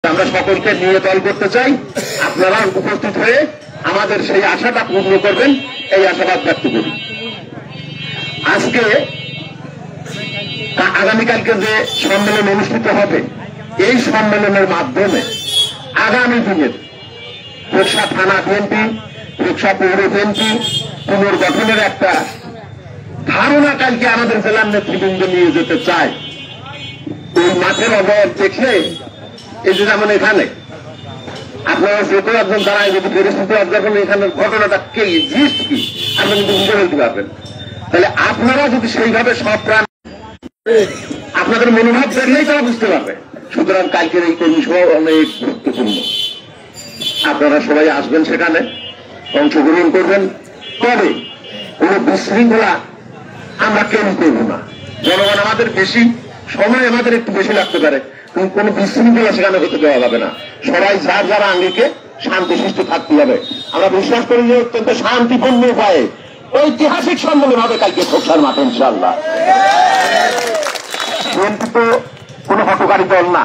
আমরা সকলকে নিয়ে দল করতে চাই। আপনারা উপস্থিত হয়ে আমাদের সেই আশাটা পূর্ণ করবেন, এই আশাবাদ ব্যক্ত করি। আজকে আগামীকালকে যে সম্মেলন অনুষ্ঠিত হবে, এই সম্মেলনের মাধ্যমে আগামী দিনের খোকসা থানা বিএনপি, খোকসা পৌর বিএনপি পুনর্গঠনের একটা ধারণা কালকে আমাদের জেলার নেতৃবৃন্দ নিয়ে যেতে চায়। ওই মাঠের অভাব দেখলে, এই যে যেমন এখানে আপনারা যে কোনো একজন দাঁড়ায় যদি পরিস্থিতি অবজার্ভ এখানে ঘটনাটা কে জিনিস কি আপনি কিন্তু বুঝে ফেলতে পারবেন। তাহলে আপনারা যদি সেইভাবে সব প্রাণ আপনাদের মনোভাব দেখলেই তারা বুঝতে পারবে। সুতরাং কালকের এই কর্মী সভা অনেক গুরুত্বপূর্ণ। আপনারা সবাই আসবেন, সেখানে অংশগ্রহণ করবেন। তবে কোন বিশৃঙ্খলা আমরা কেন করব না। জনগণ আমাদের বেশি সময় আমাদের একটু বেশি লাগতে পারে, কিন্তু কোন বিশৃঙ্খলা সেখানে হতে দেওয়া যাবে না। সবাই যার যারা আঙ্গিকে শান্তিশিষ্ট থাকতে হবে। আমরা বিশ্বাস করি যে অত্যন্ত শান্তিপূর্ণ উপায়ে ঐতিহাসিক সম্মেলন হবে কালকে খোকসার মাঠে ইনশাআল্লাহ। বিএনপি তো কোন হটকারী দল না।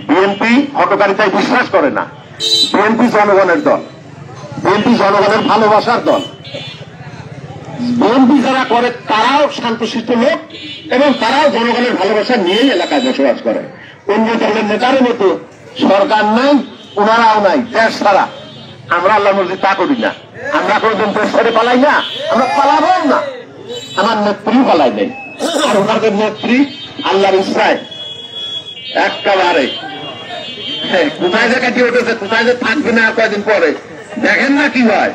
বিএনপি হটকারিতায় বিশ্বাস করে না। বিএনপি জনগণের দল, বিএনপি জনগণের ভালোবাসার দল। বিএনপি যারা করে তারাও শান্তশিষ্ট লোক এবং তারাও জনগণের ভালোবাসা নিয়েই এলাকায় বসবাস করে। অন্য দলের নেতার মতো সরকার নাই, ওনারাও নাই, দেশ ছাড়া। আমরা আল্লাহ মর্জি তা করি না। আমরা কোনদিন দেশ ছেড়ে পালাই না, আমরা পালাবো না। আমার নেত্রী পালাই নেই, আর ওনাদের নেত্রী আল্লাহর ইচ্ছায় একেবারে কোথায় যে কাটিয়ে উঠেছে, কোথায় যে থাকবে না আর কয়েকদিন পরে দেখেন না কি হয়।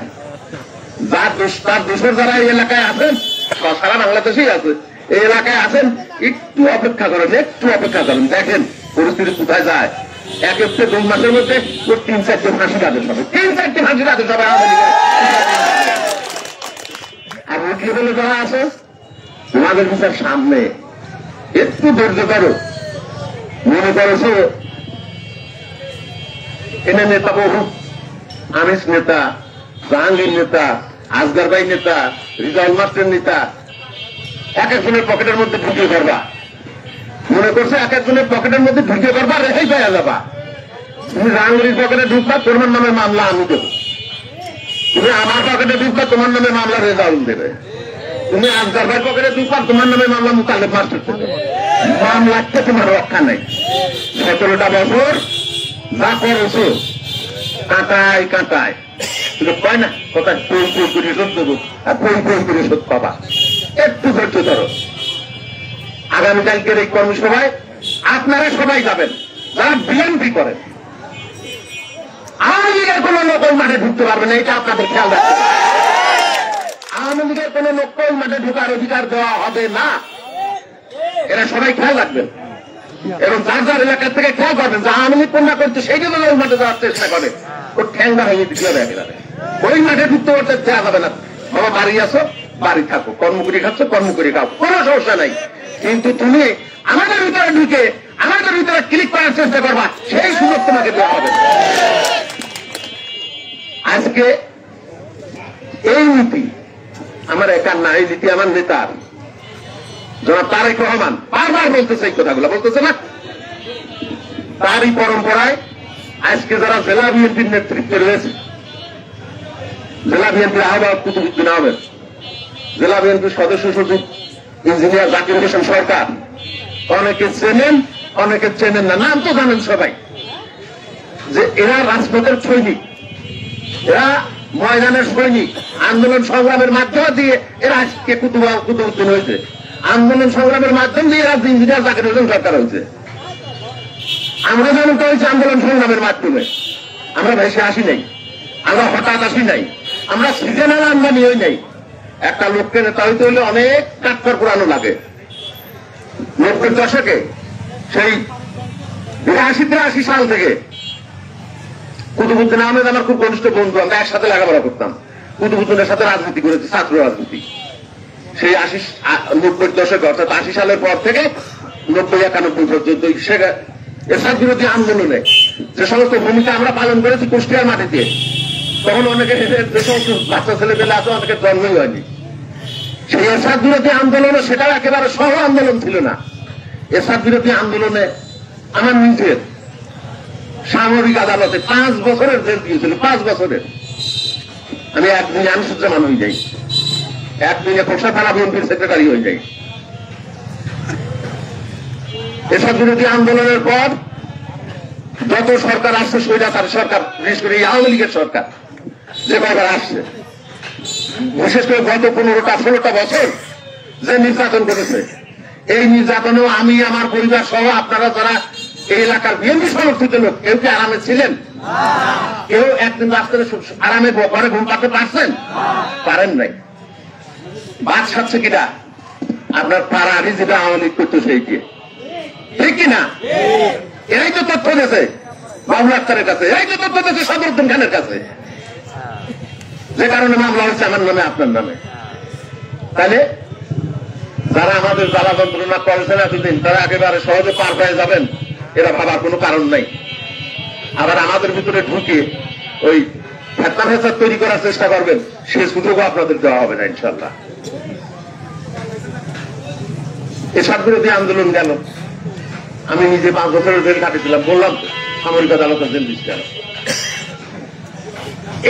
তার দোষর যারা এই এলাকায় আছেন, সারা বাংলাদেশেই আছে, এই এলাকায় আছেন, একটু অপেক্ষা করেন, একটু অপেক্ষা করেন, দেখেন পরিস্থিতি কোথায় যায়। এক একটু 2 মাসের মধ্যে 3-4টে ফাঁসির আদেশ হবে, 3-4টে ফাঁসির আদেশ হবে। আর উঠ লেভেলে যারা আছে তোমাদের বিচার সামনে, একটু ধৈর্য করো। মনে করেছো এনে নেতা বহু, আমিষ নেতা, জাহাঙ্গীর নেতা, আসগার ভাই নেতা, রিজাউল মাস্টার নেতা, এক একজনের পকেটের মধ্যে ঢুকিয়ে করবা। মনে করছে এক একজনের পকেটের মধ্যে ঢুকিয়ে করবা, রেখেই পাওয়া যাবা। তুমি জাহাঙ্গীর পকেটে ঢুকবা, তোমার নামে মামলা আমি দেবো। তুমি আমার পকেটে ঢুকবা, তোমার নামে মামলা রেজাউল দেবে। তুমি আসগার ভাই পকেটে ঢুকবা, তোমার নামে মামলা মুতালেব মাস্টার দেবে। মামলাতে তোমার রক্ষা নেই। 17টা বছর যা করেছো কাঁটায় কাঁটায়, কয় না কোথায় পই পই করে শোধ দেবো, আর পই পই করে শোধ পাবা। একটু ধৈর্য ধরো। আগামীকালকের এই কর্মসভায় আপনারা সবাই যাবেন যারা বিএনপি করেন। আওয়ামী লীগের কোন লোক ওই মাঠে ঢুকতে পারবে না, এটা আপনাদের খেয়াল রাখতে হবে। আওয়ামী লীগের কোন লোক ওই মাঠে ঢুকার অধিকার দেওয়া হবে না, এরা সবাই খেয়াল রাখবেন। এবং যার যার এলাকা থেকে খেয়াল করবেন যে আওয়ামী লীগ কন্যা করতে সেই জন্য ওই মাঠে যাওয়ার চেষ্টা করে, ওর ঠ্যাংটা ভেঙে দিতে হবে। ওই মাঠে ঢুকতে করতে দেওয়া যাবে না। বাবা বাড়ি আসো, বাড়ি থাকো, কর্ম করে খাচ্ছ, কর্ম করে খাও, কোনো সমস্যা নাই। কিন্তু তুমি আমাদের ভিতরে ঢুকে আমাদের ভিতরে ক্লিক করার চেষ্টা করবা, সেই সুযোগ তোমাকে দেওয়া হবে। আজকে এই নীতি আমার একার না, এই নীতি আমার নেতার জনাব তারেক রহমান বারবার বলতেছে, এই কথাগুলো বলতেছে না। তারই পরম্পরায় আজকে যারা জেলা বিএনপির নেতৃত্বে রয়েছে, জেলা বিএনপির আহ্বায়ক কুতুবউদ্দিন আহমেদ, জেলা বিএনপির সদস্য সচিব ইঞ্জিনিয়ার জাকির হোসেন সরকার, অনেকে চেনেন অনেকে চেনেন না, নাম তো জানেন সবাই, যে এরা রাজপথের সৈনিক, এরা ময়দানের সৈনিক। আন্দোলন সংগ্রামের মাধ্যমে দিয়ে এরা আজকে কুতুবউদ্দিন হয়েছে। আন্দোলন সংগ্রামের মাধ্যম দিয়ে এরা ইঞ্জিনিয়ার জাকির হোসেন সরকার হয়েছে। আমরা যেমন তো হয়েছে আন্দোলন সংগ্রামের মাধ্যমে। আমরা ভেসে আসি নাই, আমরা হঠাৎ আসি নাই, আমরা সিজনাল আমদানি হই নাই। একটা লোককে নেতা হইতে হলে অনেক কাঠখড় পুরানো লাগে। 90-এর দশকে সেই 82-83 সাল থেকে কুতুবউদ্দিন আহমেদ আমার খুব ঘনিষ্ঠ বন্ধু, আমরা একসাথে লেখাপড়া করতাম। কুতুবউদ্দিনের সাথে রাজনীতি করেছি, ছাত্র রাজনীতি। সেই 90-এর দশকে অর্থাৎ 80 সালের পর থেকে 90-91 পর্যন্ত এরশাদ বিরোধী আন্দোলনে যে সমস্ত ভূমিকা আমরা পালন করেছি কুষ্টিয়ার মাটিতে, তখন অনেকে যে সমস্ত বাচ্চা ছেলে পেলে আছে অনেকে জন্মই হয়নি। সেই এরশাদ বিরোধী আন্দোলনে সেটাও একেবারে সহ আন্দোলন ছিল না। এরশাদ বিরোধী আন্দোলনে আমার নিজের সামরিক আদালতে 5 বছরের জেল দিয়েছিল, 5 বছরের। আমি একদিনে আনুসুজ্জামান হয়ে যাই, একদিনে খোকসা থানা বিএনপির সেক্রেটারি হয়ে যাই। এসব বিরোধী আন্দোলনের পর যত সরকার আসছে, স্বৈরাচার সরকার, বিশেষ করে আওয়ামী লীগের সরকার যে কয়বার আসছে, বিশেষ করে গত 15-16টা বছর যে নির্যাতন করেছে, এই নির্যাতনেও আমি আমার পরিবার সহ আপনারা যারা এই এলাকার বিএনপি সমর্থিত লোক, কেউ কি আরামে ছিলেন? কেউ একদিন রাস্তায় আরামে ঘরে ঘুম পাতে পারছেন? পারেন নাই। বাদ সাচ্ছে কিনা আপনার পাড়ারই যেটা আওয়ামী লীগ করতো সেই দিয়ে, ঠিক কিনা? এরাই তো তথ্য দিয়েছে বাবুল আক্তারের কাছে, এরাই তো তথ্য দিয়েছে সদরুদ্দিন খানের কাছে, যে কারণে মামলা হচ্ছে আমার নামে, আপনার নামে। তাহলে যারা আমাদের জ্বালা যন্ত্রণা করেছেন এতদিন, তারা একেবারে সহজে পার পেয়ে যাবেন, এরা ভাবার কোনো কারণ নাই। আবার আমাদের ভিতরে ঢুকে ওই ফেতনা ফেসাদ তৈরি করার চেষ্টা করবেন, সে সুযোগও আপনাদের দেওয়া হবে না ইনশাল্লাহ। এসব বিরোধী আন্দোলন গেল, আমি নিজে 5 বছরের জেল কাটিয়েছিলাম, বললাম সামরিক আদালতের জেল দিচ্ছি কেন?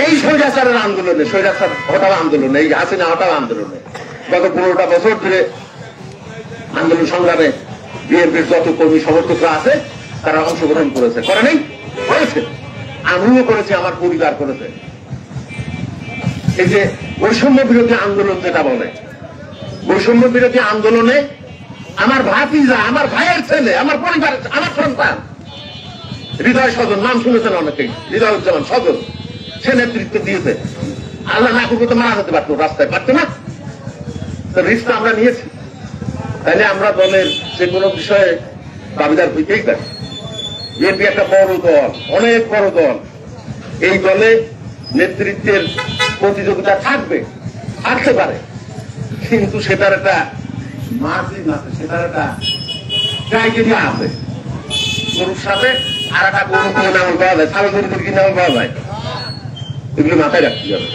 এই স্বৈরাচারের আন্দোলনে, স্বৈরাচার হটাও আন্দোলনে, এই হাসিনা হটাও আন্দোলনে গত 15টা বছর ধরে আন্দোলন সংগ্রামে বিএনপির যত কর্মী সমর্থকরা আছে তারা অংশগ্রহণ করেছে, করে নাই? করেছে। আমিও করেছি, আমার পরিবার করেছে। এই যে বৈষম্য বিরোধী আন্দোলন যেটা বলে, বৈষম্য বিরোধী আন্দোলনে আমার ভাতিজা, আমার ভাইয়ের ছেলে, আমার পরিবারের, আমার সন্তান হৃদয় সজন, নাম শুনেছেন অনেকেই, হৃদয়োজ্জামান সজন, সে নেতৃত্ব দিয়েছে। আল্লাহ না করতে মারা যেতে পারতো, রাস্তায় পারতো না, তো রিস্কটা আমরা নিয়েছি। তাইলে আমরা দলের যে কোনো বিষয়ে দাবিদার হইতেই পারি। বিএনপি একটা বড় দল, অনেক বড় দল, এই দলে নেতৃত্বের প্রতিযোগিতা থাকবে, থাকতে পারে, কিন্তু সেটার একটা মার্জিন আছে, সেটার একটা ক্রাইটেরিয়া আছে। গরুর সাথে আর একটা গরু কিনে নাম পাওয়া যায়, ছাগল গরুদের কিনে নাম পাওয়া যায়, এগুলো মাথায় রাখতে হবে।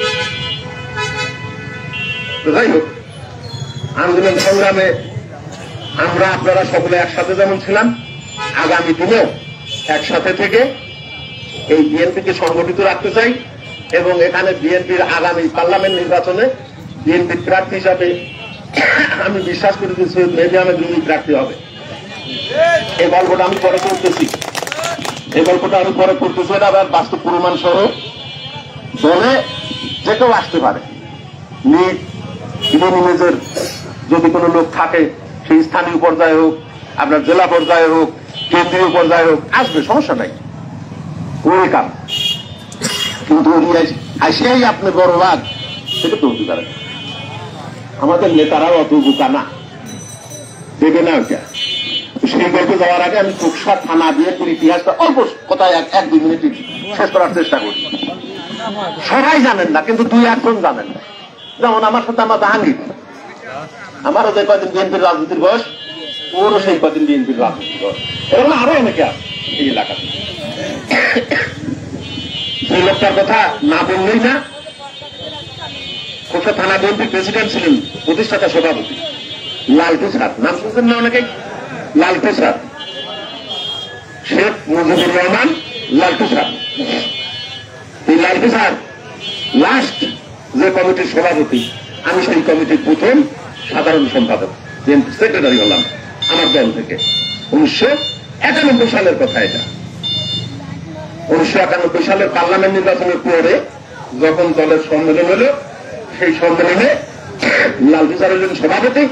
তো যাই হোক, আন্দোলন সংগ্রামে আমরা আপনারা সকলে একসাথে যেমন ছিলাম, আগামী দিনেও একসাথে থেকে এই বিএনপিকে সংগঠিত রাখতে চাই, এবং এখানে বিএনপির আগামী পার্লামেন্ট নির্বাচনে বিএনপির প্রার্থী হিসাবে আমি বিশ্বাস করি যে সৈয়দ মেহেদী আহমেদ রুমি প্রার্থী হবে। এই গল্পটা আমি পরে করতেছি, এটা আবার বাস্তব প্রমাণ সহ দলে যে কেউ আসতে পারে। নিজের যদি কোনো লোক থাকে, সেই স্থানীয় পর্যায়ে হোক, আপনার জেলা পর্যায়ে হোক, কেন্দ্রীয় পর্যায়ে হোক, আসবে, সমস্যা নাই, ওয়েলকাম। কিন্তু আসিয়াই আপনি বড় ভাগ, সেটা তো হতে পারে। আমাদের নেতারাও অত বোকা না, দেবে না ওইটা। সেই গল্পে যাওয়ার আগে আমি খোকসা থানা বিএনপির ইতিহাসটা অল্প কথায় 1-2 মিনিট শেষ করার চেষ্টা করি। সবাই জানেন না, কিন্তু 2-1 জন জানেন না। যেমন আমার সাথে আমার জাহাঙ্গীর, আমারও যে কয়দিন বিএনপির রাজনীতির বয়স, ওরও সেই কয়দিন বিএনপির রাজনীতির বয়স, এরকম আরো অনেকে আছে এই এলাকাতে। যে লোকটার কথা না বললেই না, খোকসা থানা বিএনপির প্রেসিডেন্ট ছিলেন, প্রতিষ্ঠাতা সভাপতি লালটু স্যার, নাম শুনছেন না অনেকেই? লালটু স্যার, শেখ মুজিবুর রহমান লালটু স্যার। এই লালটু স্যার লাস্ট যে কমিটির সভাপতি, আমি সেই কমিটির প্রথম সাধারণ সম্পাদক, বিএনপি সেক্রেটারি হলাম আমার দল থেকে। 1991 সালের কথা এটা। 1991 সালের পার্লামেন্ট নির্বাচনের পরে যখন দলের সম্মেলন হলো, সেই সম্মেলনে লালটু স্যার হলেন সভাপতি,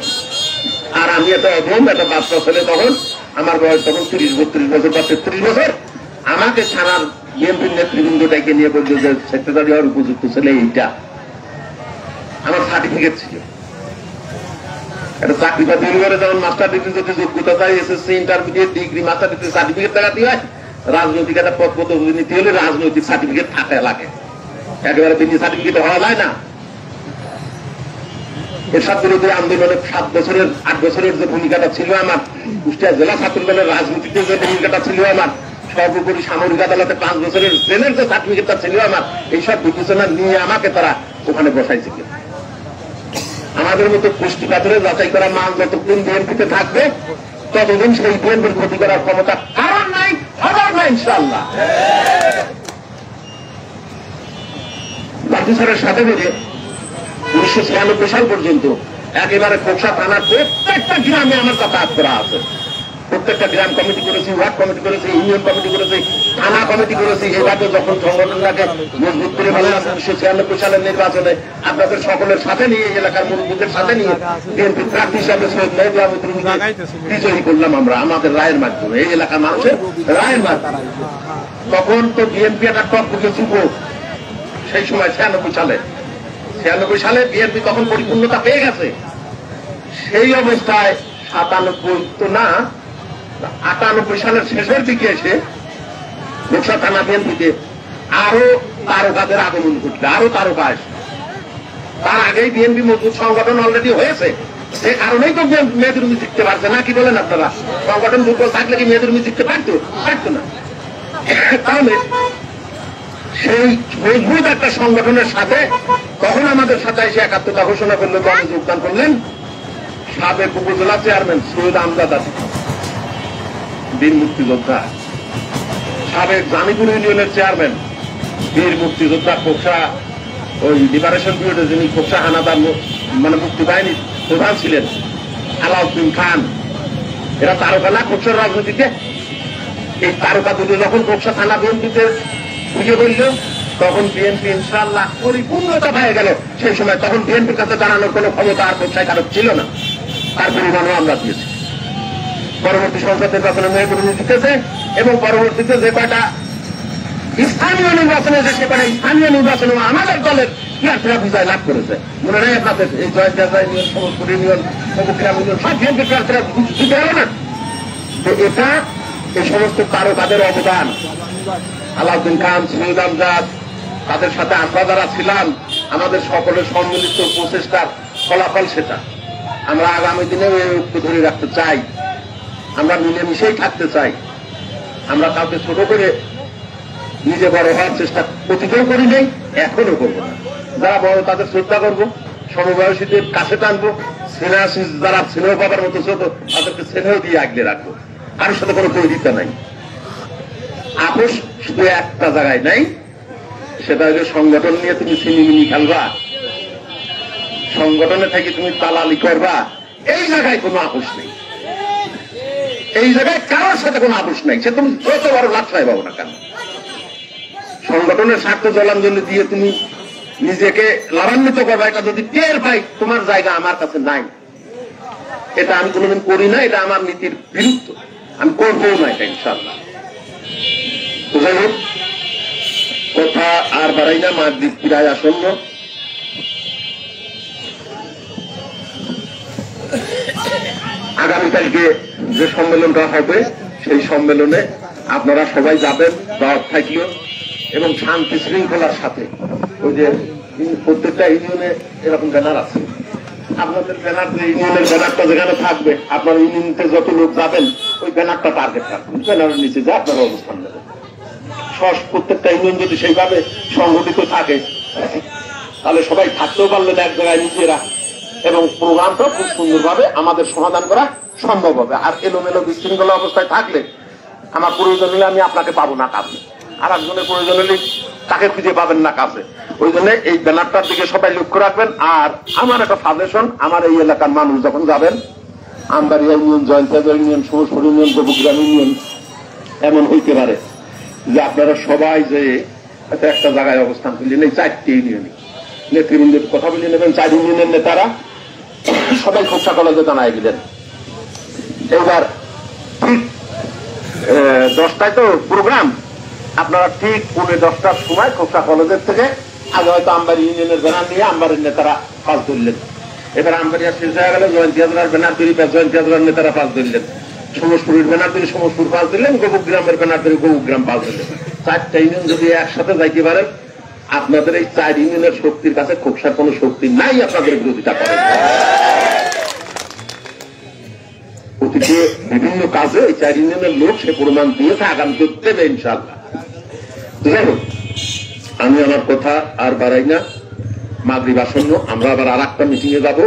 আর আমি একটা অধম, একটা বাচ্চা ছেলে, তখন আমার বয়স তখন 30-32 বছর বা 33 বছর। আমাকে থানার বিএনপির নেতৃবৃন্দটাকে নিয়ে বলছে যে সেক্রেটারি হওয়ার উপযুক্ত ছেলে এইটা। আমার সার্টিফিকেট ছিল, একটা চাকরি বা পরিবারে যেমন মাস্টার ডিগ্রি যদি যোগ্যতা চাই, SSC, intermediate, degree, master degree certificate দেখাতে হয়। রাজনৈতিক একটা পদ পদবি নিতে হলে রাজনৈতিক সার্টিফিকেট থাকা লাগে, একেবারে বিনি সার্টিফিকেট হওয়া যায় না। এরশাদ বিরোধী আন্দোলনে 8 বছরের যে ভূমিকাটা ছিল আমার, কুষ্টিয়া জেলা ছাত্র দলের রাজনীতিতে যে ভূমিকাটা ছিল আমার, সর্বোপরি সামরিক আদালতে 5 বছরের জেলের যে সার্টিফিকেটটা ছিল আমার, এইসব বিবেচনা নিয়ে আমাকে তারা ওখানে বসাইছিল। আমাদের মতো পুষ্টি পাথরে যাচাই করা মান যতক্ষণ বিএনপিতে থাকবে, ততদিন সেই বিএনপির ক্ষতি করার ক্ষমতা কারণ নাই, সবার না ইনশাআল্লাহ। বাদু স্যারের সাথে বেড়ে 1996 সাল পর্যন্ত একেবারে খোকসা থানার প্রত্যেকটা গ্রামে আমার যাতায়াত করা আছে। প্রত্যেকটা গ্রাম কমিটি করেছি, ওয়ার্ড কমিটি করেছি, ইউনিয়ন কমিটি করেছি, থানা কমিটি করেছি। এভাবে যখন সংগঠনটাকে মজবুত করে ফেলা আছে 1996 সালের নির্বাচনে আপনাদের সকলের সাথে নিয়ে, এলাকার মুরব্বীদের সাথে নিয়ে বিএনপি প্রার্থী হিসাবে সৈয়দ মেহেদী আহমেদ রুমিকে বিজয়ী করলাম আমরা আমাদের রায়ের মাধ্যমে, এই এলাকার মানুষের রায়ের মাধ্যমে। তখন তো বিএনপি একটা টপ বুকে ছিল সেই সময় 96 সালে বিএনপি তখন পরিপূর্ণতা পেয়ে গেছে। সেই অবস্থায় 97 তো না 98 সালের শেষের দিকে এসে খোকসা থানা বিএনপিতে আরো তারকাদের আগমন ঘটলে, আরো তারকা আসে। তার আগেই বিএনপি মজবুত সংগঠন অলরেডি হয়েছে, সে কারণেই তো মেহেদী রুমি জিততে পারছে না। কি বলেন আপনারা? সংগঠন দুর্বল থাকলে কি মেহেদী রুমি জিততে পারতো না? তাহলে সেই মজবুত একটা সংগঠনের সাথে তখন আমাদের সাথে এসে একাত্মতা ঘোষণা করলো, দলে যোগদান করলেন সাবেক উপজেলা চেয়ারম্যান সৈয়দ আমজাদ আলী, বীর মুক্তিযোদ্ধা, সাবেক জানিপুর ইউনিয়নের চেয়ারম্যান, বীর মুক্তিযোদ্ধা, খোকসা ওই লিবারেশন পিরিয়ডে যিনি খোকসা হানাদার মানে মুক্তি বাহিনীর প্রধান ছিলেন, আলাউদ্দিন খান। এরা তারকা না খোকসার রাজনীতিতে? এই তারকা দুটো যখন খোকসা থানা বিএনপিতে বুঝে বলল, তখন বিএনপি ইনশাআল্লাহ পরিপূর্ণতা পেয়ে গেল। সেই সময় তখন বিএনপির কাছে জানানোর কোন ক্ষমতা আর খোকসায় কারো ছিল না, তার পরিমাণও আমরা দিয়েছি। পরবর্তী সংসদ নির্বাচনে মেহেদী রুমি জিতেছে এবং পরবর্তীতে যে কয়টা স্থানীয় নির্বাচনে সে কয়টা স্থানীয় নির্বাচনে আমাদের দলের প্রার্থীরা বিজয় লাভ করেছে। মনে নেই আপনাদের? এই জয়গাজা ইউনিয়ন, সমস্ত ইউনিয়ন, গ্রাম ইউনিয়ন সব বিএনপি প্রার্থীরা জিতে হলো না? তো এটা এই সমস্ত তারকাদের অবদান। আলাউদ্দিন খান, সৈয়দ আমজাদ, তাদের সাথে আমরা যারা ছিলাম, আমাদের সকলের সম্মিলিত প্রচেষ্টার ফলাফল সেটা। আমরা আগামী দিনেও এই ঐক্য ধরে রাখতে চাই, আমরা মিলেমিশেই থাকতে চাই। আমরা কাউকে ছোট করে নিজে বড় হওয়ার চেষ্টা অতীতেও করি নাই, এখনো করবো না। যারা বড় তাদের শ্রদ্ধা করবো, সমবয়সীদের কাছে টানবো, যারা স্নেহ পাবার মতো ছোট তাদেরকে স্নেহ দিয়ে আগলে রাখবো। কারোর সাথে কোনো পরিচিতা নাই, আপোষ শুধু একটা জায়গায় নাই, সেটা হলো সংগঠন নিয়ে তুমি সিনিমিনি খেলবা, সংগঠনে থেকে তুমি দালালি করবা, এই জায়গায় কোনো আপোষ নেই। এই জায়গায় কারোর সাথে কোনো আপোষ নাই, সে তুমি যত বড় লাচ্ছায় পাবো না কেন। সংগঠনের স্বার্থ জলাঞ্জলি দিয়ে তুমি নিজেকে লাভান্বিত করবা, এটা যদি টের পাই তোমার জায়গা আমার কাছে নাই। এটা আমি কোনোদিন করি না, এটা আমার নীতির বিরুদ্ধ, আমি করবো না এটা ইনশাআল্লাহ। তো যাই হোক, কথা আর বাড়াই না, মাগরিব প্রায় আসন্ন। আগামীকালকে যে সম্মেলনটা হবে সেই সম্মেলনে আপনারা সবাই যাবেন, দাওয়াত থাকলেও, এবং শান্তি শৃঙ্খলার সাথে। ওই যে প্রত্যেকটা ইউনিয়নে এরকম ব্যানার আছে, আপনাদের ব্যানার, যে ইউনিয়নের ব্যানারটা যেখানে থাকবে, আপনার ইউনিয়নতে যত লোক যাবেন ওই ব্যানারটা টার্গেট রাখবেন, ব্যানারের নিচে যা আপনারা অবস্থান নেবেন। প্রত্যেকটা ইউনিয়ন যদি সেইভাবে সংগঠিত থাকে তাহলে সবাই থাকতেও পারলেন এক জায়গায় নিজেরা, এবং প্রোগ্রামটা খুব সুন্দরভাবে আমাদের সমাধান করা সম্ভব হবে। আর এলোমেলো বিশৃঙ্খলা অবস্থায় থাকলে আমার প্রয়োজন হলে আমি আপনাকে পাবো না কাছে, আর একজনের প্রয়োজন হলে তাকে খুঁজে পাবেন না কাছে। ওই জন্য এই ব্যানারটার দিকে সবাই লক্ষ্য রাখবেন। আর আমার একটা সাজেশন, আমার এই এলাকার মানুষ যখন যাবেন, আমবাড়িয়া ইউনিয়ন, জয়ন্তীবাজার ইউনিয়ন, সমস্ত ইউনিয়ন, গোপুগ্রাম ইউনিয়ন, এমন হইতে পারে যে আপনারা সবাই যে একটা জায়গায় অবস্থান করলেন, এই 4টি ইউনিয়নে নেতৃবৃন্দের কথা বলে নেবেন। 4 ইউনিয়নের নেতারা সবাই খোকসা কলেজে জানাই দিলেন। এবার ঠিক 10টায় তো প্রোগ্রাম, আপনারা ঠিক 10:15টার সময় খোকসা কলেজের থেকে আগে হয়তো আমবাড়ি ইউনিয়নের ব্যানার নিয়ে আমবাড়ির নেতারা পাস ধরলেন। এবার আমবাড়িয়া শেষ হয়ে গেল, জয়ন্তীবাজার ব্যানার তৈরি, জয়ন্তীবাজার নেতারা পাস ধরলেন, সমসপুরের ব্যানার তৈরি, সমসপুর পাস দিলেন, গোপুগ্রামের ব্যানার তৈরি, গোপুগ্রাম পাস দিলেন। 4টা ইউনিয়ন যদি একসাথে যাইতে পারেন, আপনাদের এই 4 ইউনিয়নের শক্তির কাছে খোকসার কোন শক্তি নাই আপনাদের বিরোধিতা করেন। অতীতে বিভিন্ন কাজে এই 4 ইউনিয়নের লোক সে প্রমাণ দিয়েছে, আগামীতে দেবে ইনশাআল্লাহ। যাই হোক, আমি আমার কথা আর বাড়াই না, মাগরিব আসন্ন, আমরা আবার আর একটা মিটিং এ যাবো।